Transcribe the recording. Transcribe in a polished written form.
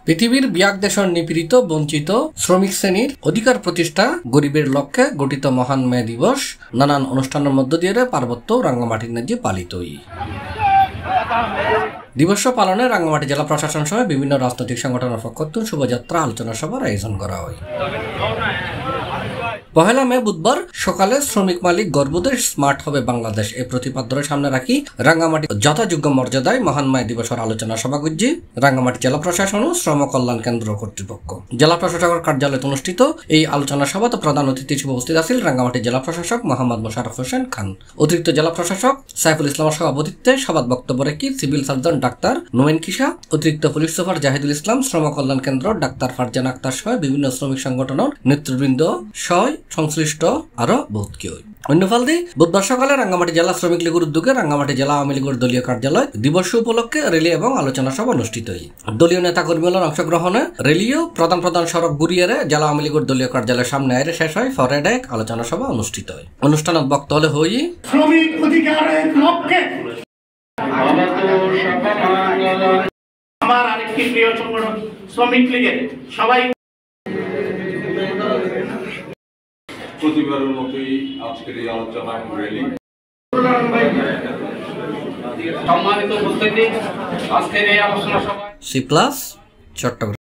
পৃথিবীর বিয়াক দেশের নিপীড়িত বঞ্চিত শ্রমিক শ্রেণীর অধিকার প্রতিষ্ঠা গরিবের লক্ষ্যে গঠিত মহান মে দিবস নানান অনুষ্ঠানের মধ্য দিয়ে পার্বত্য রাঙ্গামাটির ন্যায্যে পালিতই। দিবস পালনে রাঙ্গামাটি জেলা প্রশাসন সহ বিভিন্ন রাজনৈতিক সংগঠনের পক্ষ থেকে শোভাযাত্রা আলোচনা সভার আয়োজন করা হয়। পহেলা মে বুধবার সকালে শ্রমিক মালিক গর্বদেশ স্মার্ট হবে বাংলাদেশ এই প্রতিপাদ্যের সামনে রাখি রাঙ্গামাটি যথাযোগ্য মর্যাদায় মহান মে দিবসের আলোচনা সভা করছে রাঙ্গামাটি জেলা প্রশাসন ও শ্রম কল্যাণ কেন্দ্র কর্তৃপক্ষ। জেলা প্রশাসকের কার্যালয়ে অনুষ্ঠিত এই আলোচনা সভাতে প্রধান অতিথি হিসেবে উপস্থিত আছেন রাঙ্গামাটি জেলা প্রশাসক মোহাম্মদ মোশাররফ হোসেন খান। অতিরিক্ত জেলা প্রশাসক সাইফুল ইসলামের সভাপতিত্বে সভায় বক্তব্য রাখি সিভিল সার্জন ডাক্তার নোমেন কিসা, অতিরিক্ত পুলিশ সুপার জাহিদুল ইসলাম, শ্রম কল্যাণ কেন্দ্র ডাক্তার ফারজানা আক্তার সহ বিভিন্ন শ্রমিক সংগঠনের নেতৃবৃন্দ সহ সংশ্লিষ্ট আরো বহুত কেউ। অন্যফালদি বুধবার সকালে রাঙ্গামাটি জেলা শ্রমিক লীগের উদ্যোগে রাঙ্গামাটি জেলা আওয়ামী লীগের দলীয় কার্যালয় দিবস উপলক্ষে র্যালি এবং আলোচনা সভা অনুষ্ঠিত হয়। দলীয় নেতা কর্মীদের অংশগ্রহণে র্যালিও প্রধান সড়ক ঘুরিয়ে জেলা আওয়ামী লীগের দলীয় কার্যালয়ের সামনে আইরে শেষ হয়। পরে এক আলোচনা সভা অনুষ্ঠিত হয়। অনুষ্ঠানত বক্তব্য হলে হই শ্রমিক অধিকারের লক্ষ্যে আমার আরেকটি প্রিয় সংগঠন শ্রমিক লীগের সবাই প্রতিবারের মতোই আজকের এই আলোচনা র্যালি। সম্মানিত উপস্থিতি, আজকের এই আলোচনা সভা সি প্লাস চট্টগ্রাম।